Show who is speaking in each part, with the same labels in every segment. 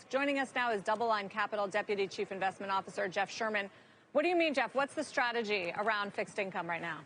Speaker 1: risk. Joining us now is DoubleLine Capital Deputy Chief Investment Officer Jeff Sherman. What do you mean, Jeff? What's the strategy around fixed income right now?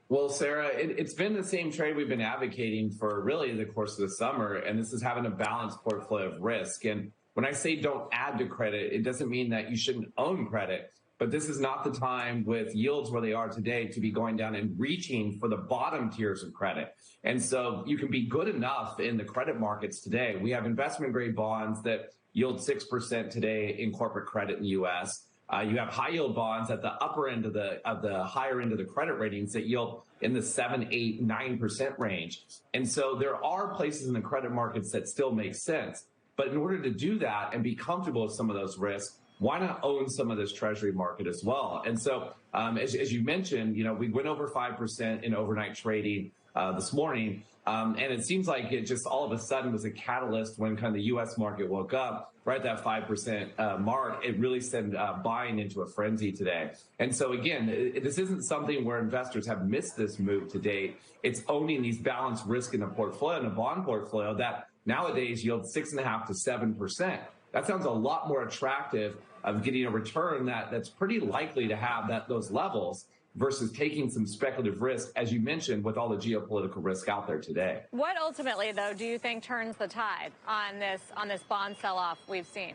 Speaker 2: Well, Sarah, it's been the same trade we've been advocating for really the course of the summer, and this is having a balanced portfolio of risk. And when I say don't add to credit, it doesn't mean that you shouldn't own credit, but this is not the time with yields where they are today to be going down and reaching for the bottom tiers of credit. And so you can be good enough in the credit markets today. We have investment grade bonds that yield 6% today in corporate credit in the U.S. You have high yield bonds at the upper end of the higher end of the credit ratings that yield in the 7, 8, 9% range. And so there are places in the credit markets that still make sense. But in order to do that and be comfortable with some of those risks, why not own some of this Treasury market as well? And so, as you mentioned, we went over 5% in overnight trading this morning. And it seems like it just all of a sudden was a catalyst when kind of the U.S. market woke up, right at that 5% mark. It really sent buying into a frenzy today. And so, again, this isn't something where investors have missed this move to date. It's owning these balanced risk in a portfolio, in a bond portfolio that nowadays yields 6.5% to 7%. That sounds a lot more attractive of getting a return that's pretty likely to have those levels versus taking some speculative risk, as you mentioned, with all the geopolitical risk out there today.
Speaker 1: What ultimately, though, do you think turns the tide on this bond sell-off we've seen?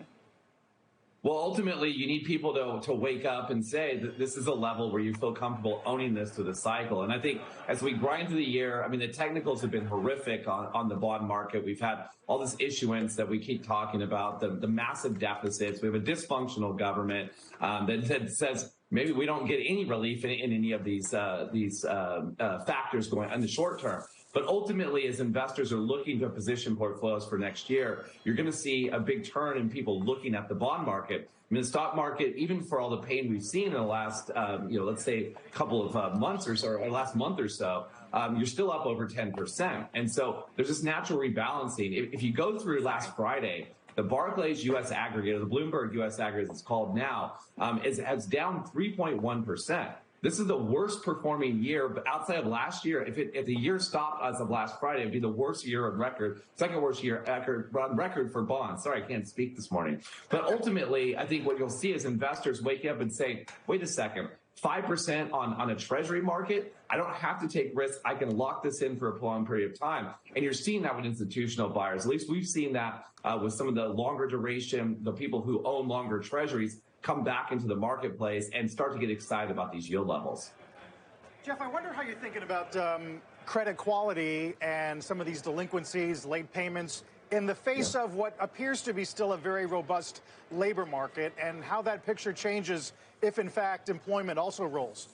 Speaker 2: Well, ultimately, you need people to wake up and say that this is a level where you feel comfortable owning this through the cycle. And I think as we grind through the year, I mean, the technicals have been horrific on the bond market. We've had all this issuance that we keep talking about, the massive deficits. We have a dysfunctional government that says maybe we don't get any relief in any of these factors going in the short term. But ultimately, as investors are looking to position portfolios for next year, you're going to see a big turn in people looking at the bond market. I mean, the stock market, even for all the pain we've seen in the last, let's say couple of months or so, or last month or so, you're still up over 10%. And so there's this natural rebalancing. If you go through last Friday, the Barclays U.S. aggregate, or the Bloomberg U.S. aggregate, as it's called now, is down 3.1%. This is the worst performing year, but outside of last year, if the year stopped as of last Friday, it'd be the worst year on record, second worst year on record for bonds. Sorry, I can't speak this morning. But ultimately, I think what you'll see is investors waking up and saying, wait a second, 5% on a Treasury market, I don't have to take risks. I can lock this in for a prolonged period of time. And you're seeing that with institutional buyers. At least we've seen that with some of the longer duration, the people who own longer Treasuries come back into the marketplace and start to get excited about these yield levels.
Speaker 3: Jeff, I wonder how you're thinking about credit quality and some of these delinquencies, late payments, in the face of what appears to be still a very robust labor market, and how that picture changes if, in fact, employment also rolls.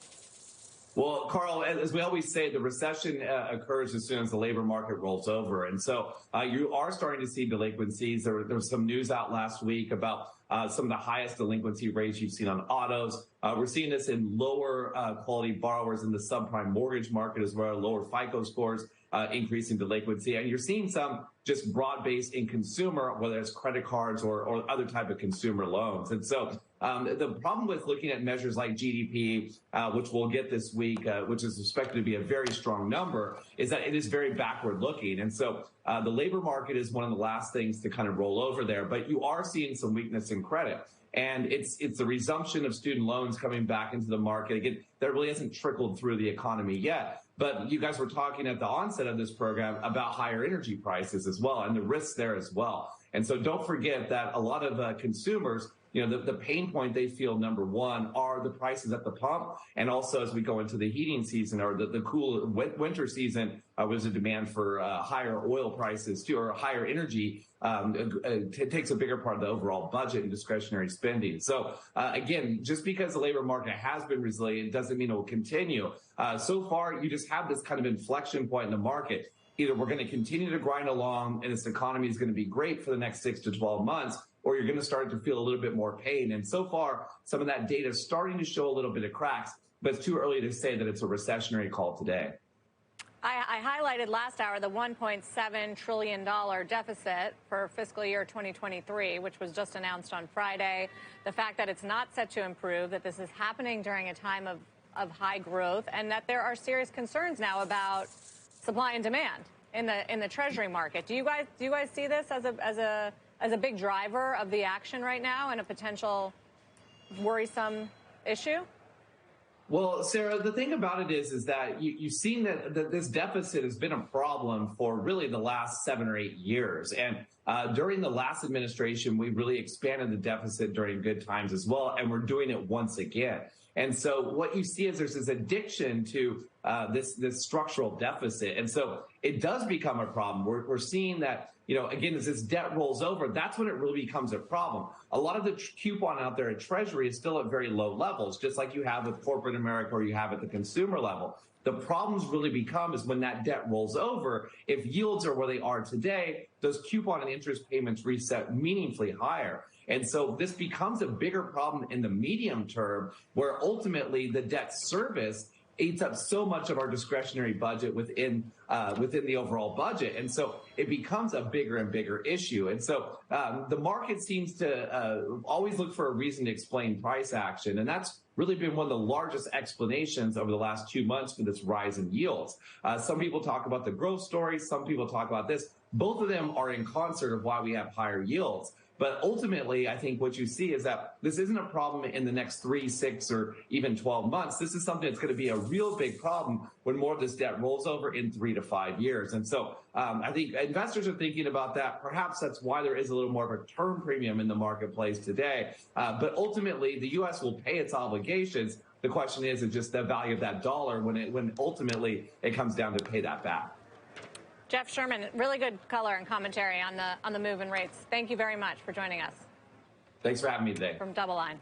Speaker 2: Well, Carl, as we always say, the recession occurs as soon as the labor market rolls over. And so you are starting to see delinquencies. There was some news out last week about some of the highest delinquency rates you've seen on autos. We're seeing this in lower quality borrowers in the subprime mortgage market as well, lower FICO scores, increasing delinquency. And you're seeing some just broad-based in consumer, whether it's credit cards or other type of consumer loans. And so the problem with looking at measures like GDP, which we'll get this week, which is expected to be a very strong number, is that it is very backward looking. And so the labor market is one of the last things to kind of roll over there. But you are seeing some weakness in credit. And it's the resumption of student loans coming back into the market. Again, that really hasn't trickled through the economy yet. But you guys were talking at the onset of this program about higher energy prices as well and the risks there as well. And so don't forget that a lot of consumers, the pain point they feel, number one, are the prices at the pump. And also as we go into the heating season or the cool winter season, was a demand for higher oil prices too, or higher energy. It takes a bigger part of the overall budget and discretionary spending. So again, just because the labor market has been resilient doesn't mean it will continue. So far, you just have this kind of inflection point in the market. Either we're going to continue to grind along and this economy is going to be great for the next 6 to 12 months, or you're going to start to feel a little bit more pain. And so far, some of that data is starting to show a little bit of cracks, but it's too early to say that it's a recessionary call today.
Speaker 1: I highlighted last hour the $1.7 trillion deficit for fiscal year 2023, which was just announced on Friday. The fact that it's not set to improve, that this is happening during a time of high growth, and that there are serious concerns now about supply and demand in the Treasury market. Do you guys see this as as a big driver of the action right now and a potential worrisome issue?
Speaker 2: Well, Sarah, the thing about it is that you've seen that this deficit has been a problem for really the last 7 or 8 years. And during the last administration, we really expanded the deficit during good times as well. And we're doing it once again. And so what you see is there's this addiction to this structural deficit. And so it does become a problem. We're seeing that, again, as this debt rolls over, that's when it really becomes a problem. A lot of the coupon out there at Treasury is still at very low levels, just like you have with corporate America or you have at the consumer level. The problems really become is when that debt rolls over, if yields are where they are today, those coupon and interest payments reset meaningfully higher. And so this becomes a bigger problem in the medium term, where ultimately the debt service eats up so much of our discretionary budget within the overall budget. And so it becomes a bigger and bigger issue. And so the market seems to always look for a reason to explain price action. And that's really been one of the largest explanations over the last 2 months for this rise in yields. Some people talk about the growth story. Some people talk about this. Both of them are in concert of why we have higher yields. But ultimately, I think what you see is that this isn't a problem in the next 3, 6, or even 12 months. This is something that's going to be a real big problem when more of this debt rolls over in 3 to 5 years. And so I think investors are thinking about that. Perhaps that's why there is a little more of a term premium in the marketplace today. But ultimately, the U.S. will pay its obligations. The question is just the value of that dollar when ultimately it comes down to pay that back.
Speaker 1: Jeff Sherman, really good color and commentary on the move in rates. Thank you very much for joining us.
Speaker 2: Thanks for having me today.
Speaker 1: From DoubleLine.